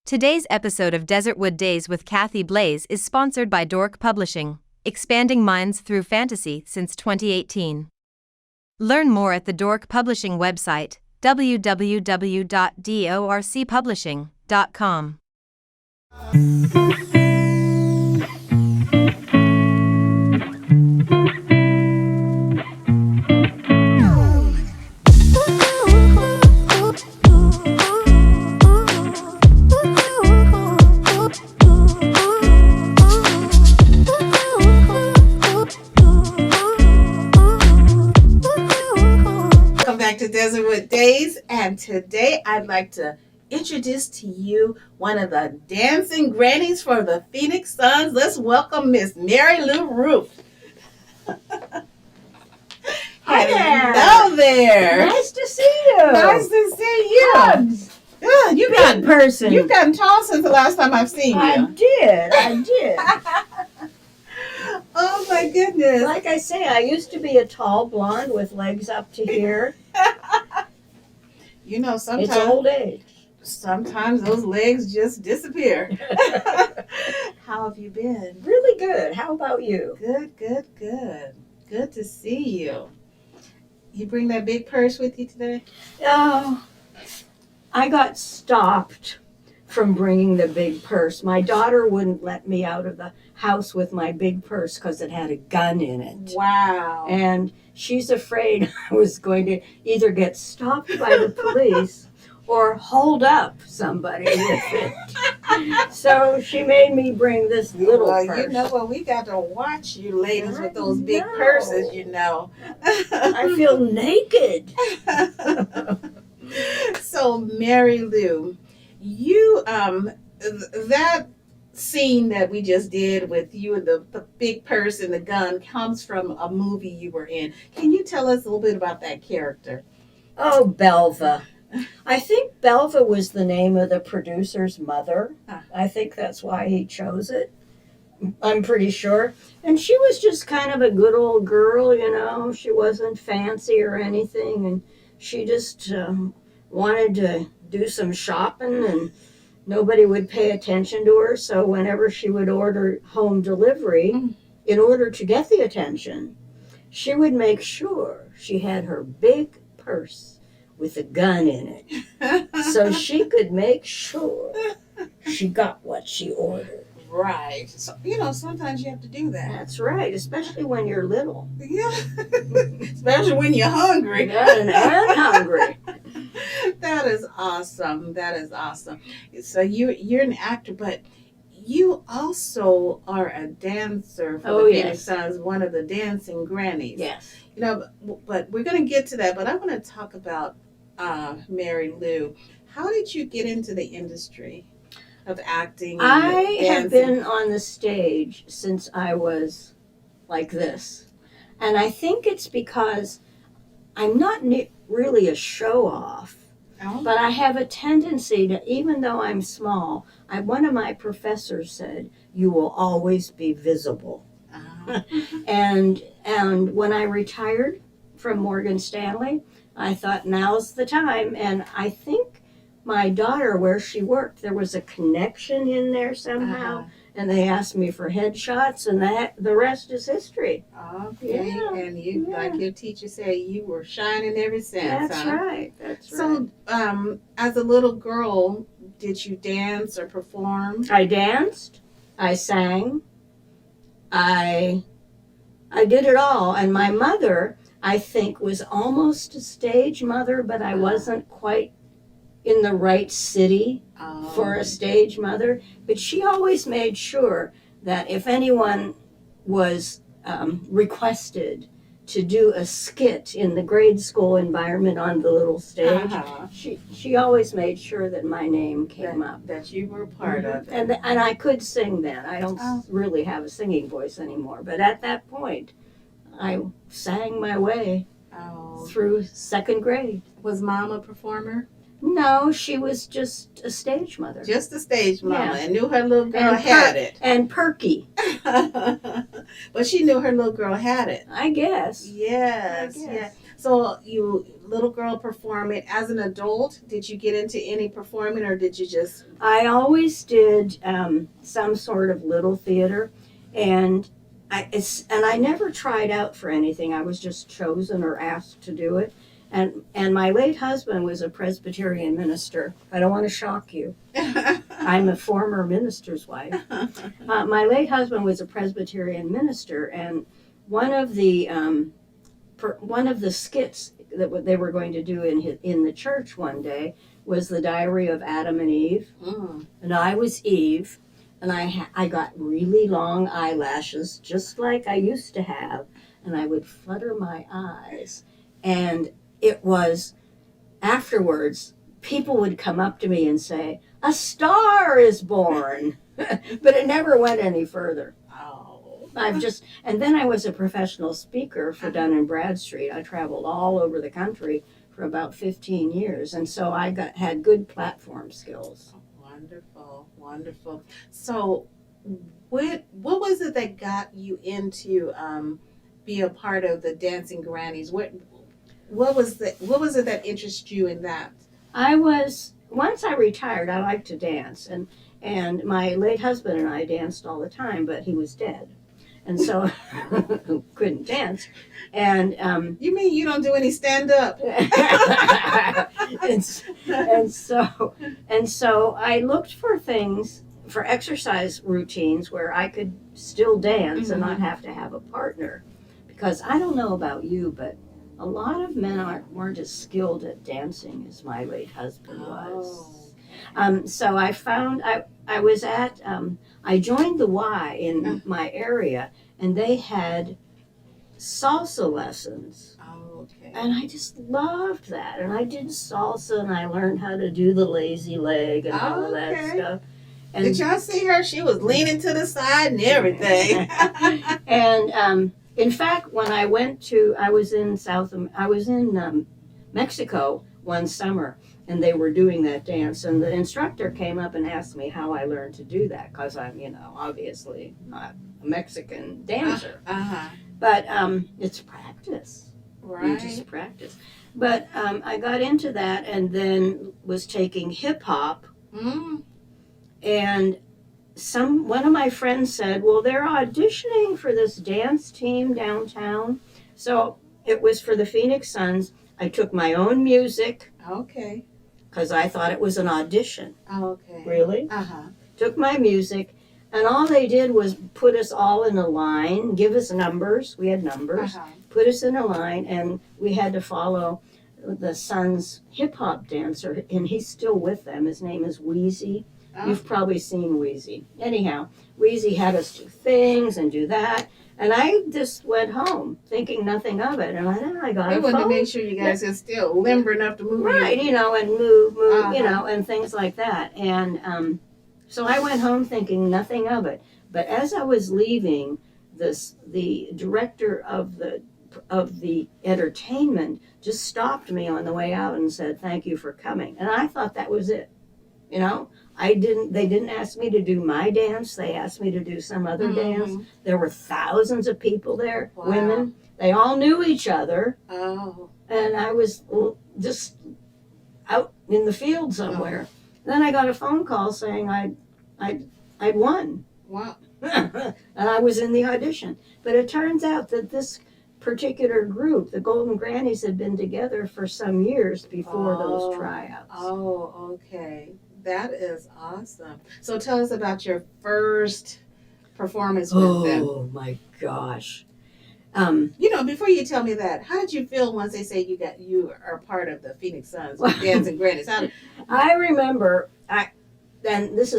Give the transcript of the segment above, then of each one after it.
Today's episode of Desertwood Days with Kathy Blaze is sponsored by Dork Publishing, expanding minds through fantasy since 2018. Learn more at the Dork Publishing website, www.dorcpublishing.com. To Desertwood Days, and today I'd like to introduce to you one of the dancing grannies for the Phoenix Suns. Let's welcome Miss Mary Lou Root. Hi there. Hello there. Nice to see you. Nice to see you. Hugs. Yeah, you've Big gotten tall since the last time I've seen you. I did. Oh my goodness. Like I say, I used to be a tall blonde with legs up to here. You know, sometimes It's old age. Sometimes those legs just disappear. How have you been? Really good. How about you? Good. Good to see you. You bring that big purse with you today? Oh, I got stopped from bringing the big purse. My daughter wouldn't let me out of the house with my big purse because it had a gun in it. Wow. And she's afraid I was going to either get stopped by the police or hold up somebody with it. So she made me bring this little purse. You know what? We got to watch you ladies with those big purses, you know. I feel naked. So, Mary Lou, you, that scene that we just did with you and the big purse and the gun comes from a movie you were in. Can you tell us a little bit about that character? Oh, Belva. I think Belva was the name of the producer's mother. I think that's why he chose it. I'm pretty sure. And she was just kind of a good old girl, you know. She wasn't fancy or anything. And she just wanted to do some shopping, and nobody would pay attention to her. So whenever she would order home delivery, in order to get the attention, she would make sure she had her big purse with a gun in it, so she could make sure she got what she ordered. Right. So, you know, sometimes you have to do that. That's right, especially when you're little. Yeah. Especially when you're hungry. And hungry. That is awesome. So you're an actor, but you also are a dancer for the Phoenix Suns, one of the dancing grannies. Yes. You know, but we're going to get to that. But I want to talk about Mary Lou. How did you get into the industry of acting? I have been on the stage since I was like this. And I think it's because I'm not really a show-off, but I have a tendency to, even though I'm small, one of my professors said, you will always be visible. And when I retired from Morgan Stanley, I thought, now's the time. And I think my daughter, where she worked, there was a connection in there somehow. And they asked me for headshots, and the rest is history. Okay. Yeah, and you, like your teacher said, you were shining ever since. That's right. That's right. So, as a little girl, did you dance or perform? I danced. I sang. I did it all. And my mother, I think, was almost a stage mother, but I wasn't quite in the right city for a stage mother. But she always made sure that if anyone was requested to do a skit in the grade school environment on the little stage, she always made sure that my name came up. That you were part of it. And I could sing then. I don't really have a singing voice anymore. But at that point, I sang my way through second grade. Was Mom a performer? No, she was just a stage mother. Just a stage mama, and knew her little girl had it. And perky. But she knew her little girl had it. I guess. Yes. So you little girl performing as an adult. Did you get into any performing, or did you just? I always did some sort of little theater, and I never tried out for anything. I was just chosen or asked to do it. And my late husband was a Presbyterian minister. I don't want to shock you. I'm a former minister's wife. My late husband was a Presbyterian minister, and one of the one of the skits that they were going to do in the church one day was the Diary of Adam and Eve, and I was Eve, and I got really long eyelashes, just like I used to have, and I would flutter my eyes, and it was afterwards. People would come up to me and say, "A star is born," but it never went any further. Oh. And then I was a professional speaker for Dun and Bradstreet. I traveled all over the country for about 15 years, and so I had good platform skills. Wonderful, wonderful. So, what was it that got you into be a part of the Dancing Grannies? What was it that interested you in that? Once I retired, I liked to dance, and my late husband and I danced all the time, but he was dead, and so couldn't dance. And You mean you don't do any stand up? and so I looked for things, for exercise routines where I could still dance and not have to have a partner, because I don't know about you, but a lot of men weren't as skilled at dancing as my late husband was. So I found I was at I joined the Y in my area, and they had salsa lessons. Oh, okay. And I just loved that. And I did salsa, and I learned how to do the lazy leg and all of that stuff. And did y'all see her? She was leaning to the side and everything. And in fact, when I was in Mexico one summer, and they were doing that dance, and the instructor came up and asked me how I learned to do that, because I'm, obviously not a Mexican dancer. But it's practice. Right. You just practice. But I got into that, and then was taking hip hop, and one of my friends said, well, they're auditioning for this dance team downtown. So it was for the Phoenix Suns. I took my own music. Okay. Because I thought it was an audition. Okay. Really? Took my music, and all they did was put us all in a line, give us numbers. We had numbers. Put us in a line, and we had to follow the Suns hip hop dancer, and he's still with them. His name is Wheezy. You've probably seen Wheezy. Anyhow, Wheezy had us do things and do that, and I just went home thinking nothing of it. And then I got a phone. wanted to make sure you guys are still limber enough to move. Right, and move, and things like that. And so I went home thinking nothing of it. But as I was leaving, the director of the entertainment just stopped me on the way out and said, "Thank you for coming." And I thought that was it. They didn't ask me to do my dance. They asked me to do some other dance. There were thousands of people there, women. They all knew each other. Oh. And I was just out in the field somewhere. Then I got a phone call saying I'd won. Wow. And I was in the audition. But it turns out that this particular group, the Golden Grannies, had been together for some years before those tryouts. Oh, okay. That is awesome. So tell us about your first performance with them. Oh my gosh. Before you tell me that, how did you feel once they say you are part of the Phoenix Suns, Dancing Grannies? I remember, this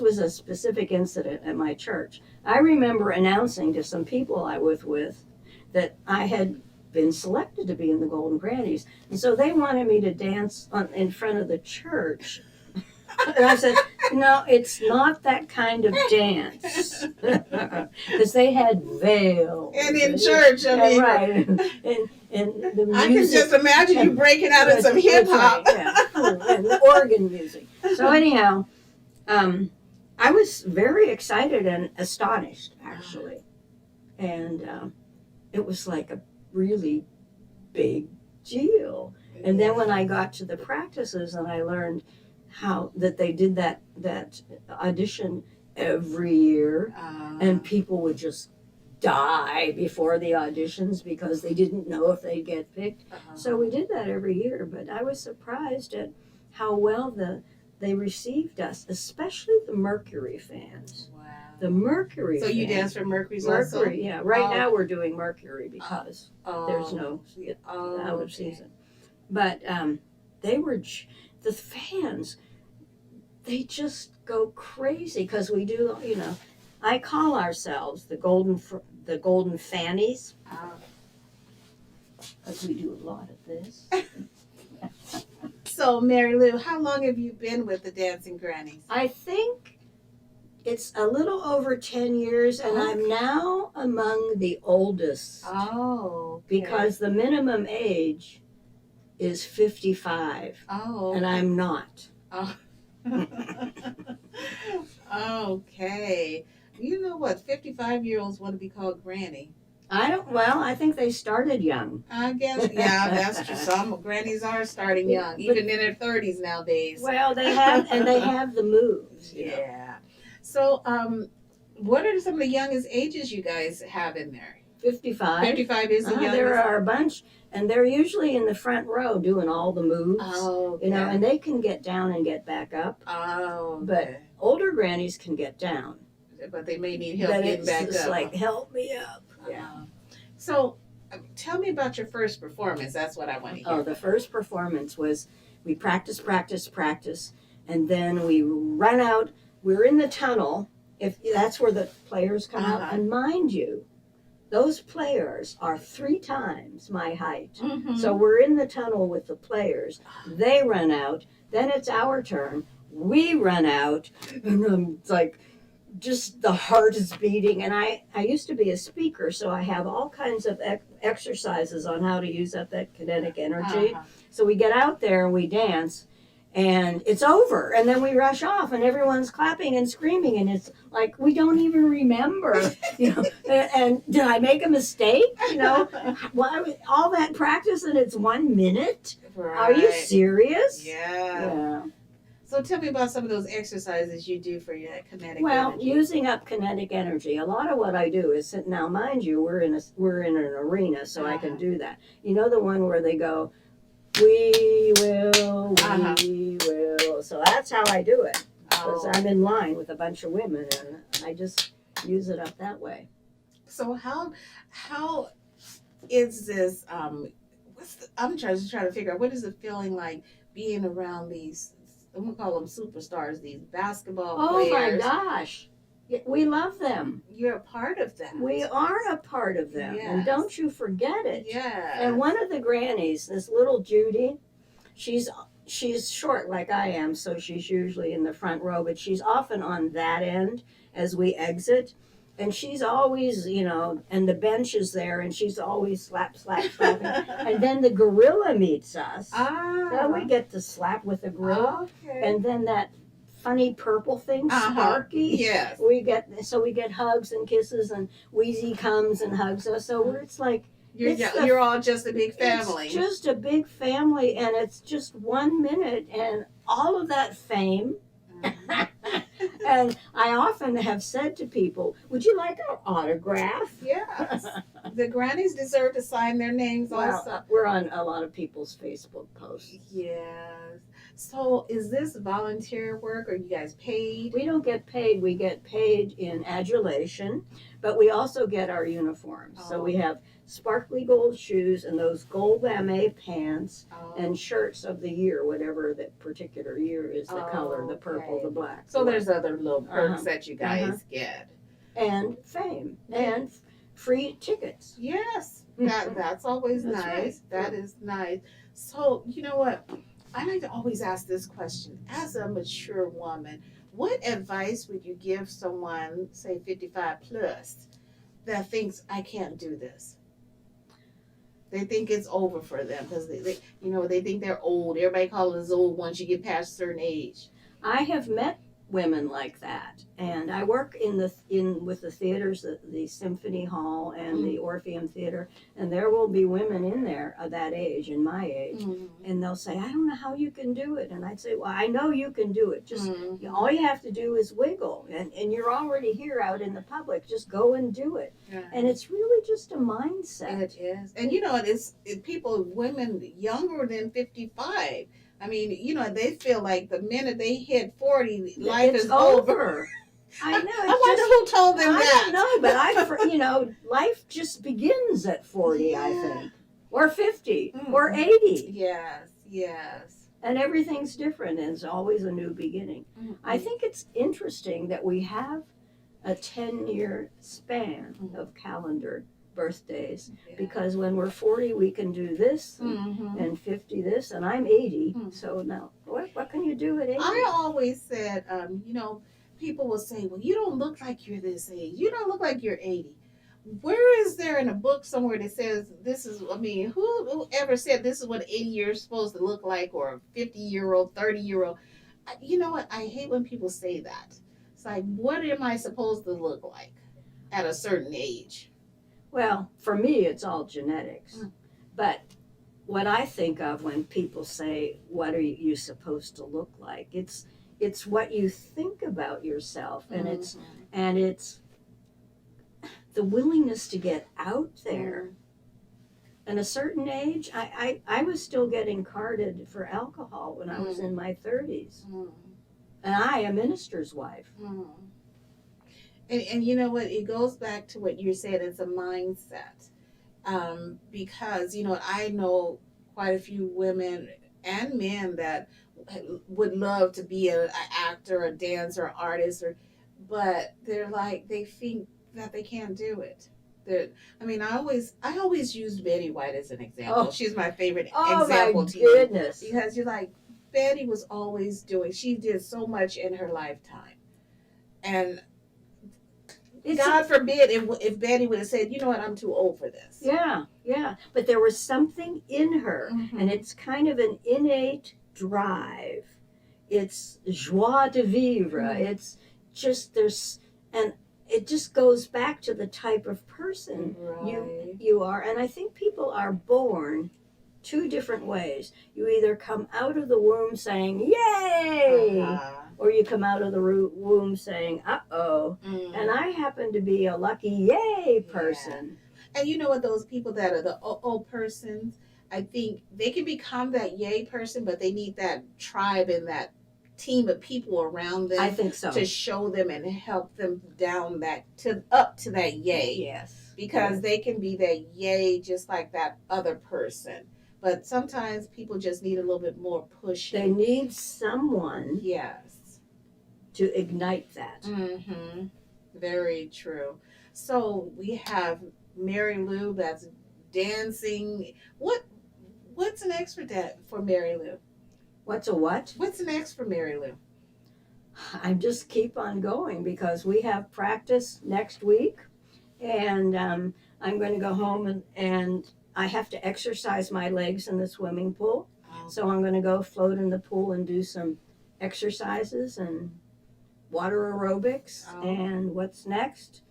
was a specific incident at my church. I remember announcing to some people I was with that I had been selected to be in the Golden Grannies, and so they wanted me to dance in front of the church. And I said, no, it's not that kind of dance. Because they had veils. And in church, right. And the music. I can just imagine you breaking out in some hip hop. And the organ music. So anyhow, I was very excited and astonished, actually. And it was like a really big deal. And then when I got to the practices and I learned how that they did that audition every year, and people would just die before the auditions because they didn't know if they'd get picked. So we did that every year, but I was surprised at how well they received us, especially the Mercury fans. Wow. The Mercury So you fans. dance for Mercury's also? Mercury, yeah. Right now we're doing Mercury because Oh. there's no out of season. But they were, the fans, they just go crazy because we do, I call ourselves the golden fannies because we do a lot of this. So, Mary Lou, how long have you been with the Dancing Grannies? I think it's a little over 10 years, and I'm now among the oldest. Oh. Okay. Because the minimum age is 55. Oh. And I'm not. Oh. Okay. You know what? 55-year-olds want to be called granny. I think they started young. I guess, yeah, that's true. Some grannies are starting young, even in their 30s nowadays. Well, they have the moves. Yeah. So, what are some of the youngest ages you guys have in there? 55. 55 is the youngest? There are a bunch, and they're usually in the front row doing all the moves. Oh, okay. And they can get down and get back up. Oh, okay. But older grannies can get down. But they may need help getting back up. It's just like, help me up. Yeah. So, tell me about your first performance. That's what I want to hear. Oh, the first performance was we practice, and then we run out. We're in the tunnel. If that's where the players come out, and mind you, those players are 3 times my height. Mm-hmm. So we're in the tunnel with the players. They run out. Then it's our turn. We run out, and it's like, just the heart is beating. And I used to be a speaker, so I have all kinds of exercises on how to use up that kinetic energy. So we get out there and we dance, and it's over, and then we rush off, and everyone's clapping and screaming, and it's like we don't even remember, and did I make a mistake? Why all that practice and it's 1 minute? Right. Are you serious? Yeah. So tell me about some of those exercises you do for your kinetic Well, energy. using up kinetic energy. A lot of what I do is now, mind you, we're in an arena, so I can do that. You know the one where they go, we will. So that's how I do it. Because I'm in line with a bunch of women, and I just use it up that way. So how is this? I'm trying to figure out what is the feeling like being around these. I'm gonna call them superstars. These basketball players. Oh my gosh, we love them. You're a part of that. We are a part of them, and don't you forget it. Yeah. And one of the grannies, this little Judy, she's short like I am, so she's usually in the front row, but she's often on that end as we exit. And she's always, and the bench is there, and she's always slapping. And then the gorilla meets us. So we get to slap with the gorilla. Okay. And then that funny purple thing, Sparky. Yes. We get hugs and kisses, and Wheezy comes and hugs us. So it's like, you're all just a big family. It's just a big family, and it's just 1 minute, and all of that fame. And I often have said to people, would you like our autograph? Yes. The grannies deserve to sign their names also. We're on a lot of people's Facebook posts. Yes. So is this volunteer work, or you guys paid? We don't get paid. We get paid in adulation, but we also get our uniforms. So we have sparkly gold shoes and those gold lame pants and shirts of the year, whatever that particular year is, the color, the purple, the black. So there's other little perks that you guys get. And fame and free tickets. Yes, that's always nice. Right. That is nice. So you know what? I like to always ask this question. As a mature woman, what advice would you give someone, say 55 plus, that thinks I can't do this? They think it's over for them because they think they're old. Everybody calls us old once you get past a certain age. I have met women like that. And I work with the theaters, the Symphony Hall and the Orpheum Theater, and there will be women in there of that age, in my age, and they'll say, "I don't know how you can do it," and I'd say, "Well, I know you can do it. Just all you have to do is wiggle, and you're already here out in the public. Just go and do it." Right. And it's really just a mindset. It is. And you know, it's people, women younger than 55. I mean, you know, they feel like the minute they hit 40, life It's is over. I know. I wonder who told them I that. don't know, but you know, life just begins at 40, I think, or 50, or 80. Yes, yes. And everything's different, and it's always a new beginning. I think it's interesting that we have a 10-year span of calendar birthdays, because when we're 40 we can do this, and 50 this, and I'm 80, so now what can you do at 80? I always said, you know, people will say, well, you don't look like you're this age, you don't look like you're 80. Where is there in a book somewhere that says this is, I mean, whoever said this is what 80 years supposed to look like, or a 50-year-old, 30-year-old? You know what, I hate when people say that. It's like, what am I supposed to look like at a certain age? Well, for me, it's all genetics. But what I think of when people say, "What are you supposed to look like?" It's what you think about yourself, and it's the willingness to get out there. At a certain age, I was still getting carded for alcohol when I was in my 30s, and I, a minister's wife. And you know what? It goes back to what you said. It's a mindset. Because, you know, I know quite a few women and men that would love to be an actor, a dancer, artist, but they're like, they think that they can't do it. I mean, I always use Betty White as an example. Oh. She's my favorite Oh example my to you. goodness! Because you're like, Betty was always she did so much in her lifetime. And God forbid if Betty would have said, you know what, I'm too old for this. Yeah. But there was something in her, and it's kind of an innate drive. It's joie de vivre. It's just and it just goes back to the type of person you are. And I think people are born two different ways. You either come out of the womb saying, "Yay!" or you come out of the womb saying, "Uh-oh." And I happen to be a lucky yay person. And you know what, those people that are the uh-oh persons, I think they can become that yay person, but they need that tribe and that team of people around them. I think so. To show them and help them down up to that yay. Yes. Because they can be that yay just like that other person. But sometimes people just need a little bit more pushing. They need someone. Yes. To ignite that. Very true. So we have Mary Lou that's dancing. What's next for Mary Lou? What's a what? What's next for Mary Lou? I just keep on going because we have practice next week, and I'm going to go home and I have to exercise my legs in the swimming pool. So I'm going to go float in the pool and do some exercises and water aerobics. And what's next?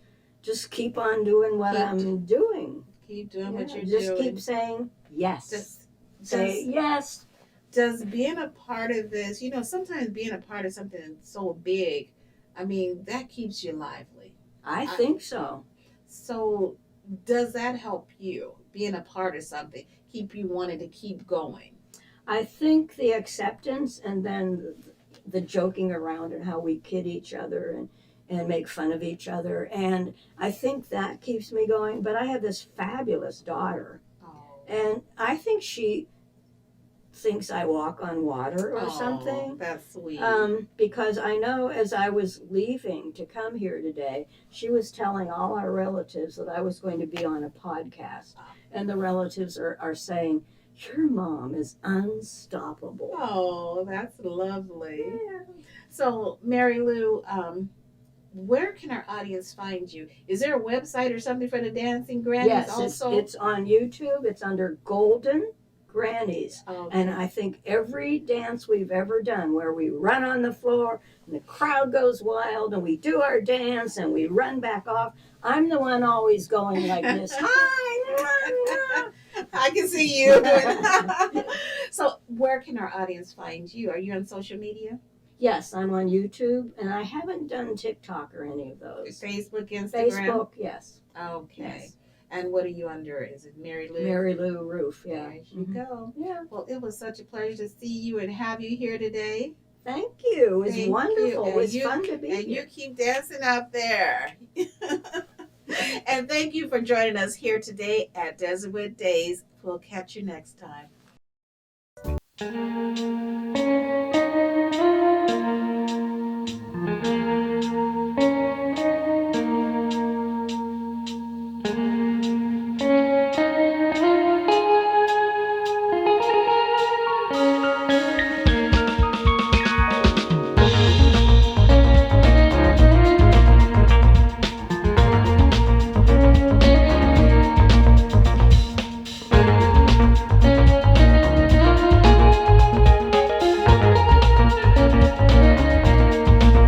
Just keep on doing what I'm doing. Keep doing what you're doing. Just keep saying yes. Say yes. Does being a part of this, you know, sometimes being a part of something so big, I mean, that keeps you lively. I think so. So does that help you, being a part of something, keep you wanting to keep going? I think the acceptance, and then the joking around and how we kid each other and make fun of each other. And I think that keeps me going. But I have this fabulous daughter. And I think she thinks I walk on water or something. That's sweet. Because I know as I was leaving to come here today, she was telling all our relatives that I was going to be on a podcast. And the relatives are saying, "Your mom is unstoppable." Oh, that's lovely. Yeah. So, Mary Lou, where can our audience find you? Is there a website or something for the Dancing Grannies? Yes, also? It's on YouTube. It's under Golden Grannies. Okay. And I think every dance we've ever done where we run on the floor and the crowd goes wild and we do our dance and we run back off, I'm the one always going like this. Hi! I can see you doing that. So, where can our audience find you? Are you on social media? Yes, I'm on YouTube, and I haven't done TikTok or any of those. Facebook, Instagram? Facebook, yes. Okay. Yes. And what are you under? Is it Mary Lou? Mary Lou Roof, yeah. There you go. Yeah. Well, it was such a pleasure to see you and have you here today. Thank you. It was Thank wonderful. you. It was fun to be And here. you keep dancing out there. And thank you for joining us here today at Desertwood Days. We'll catch you next time.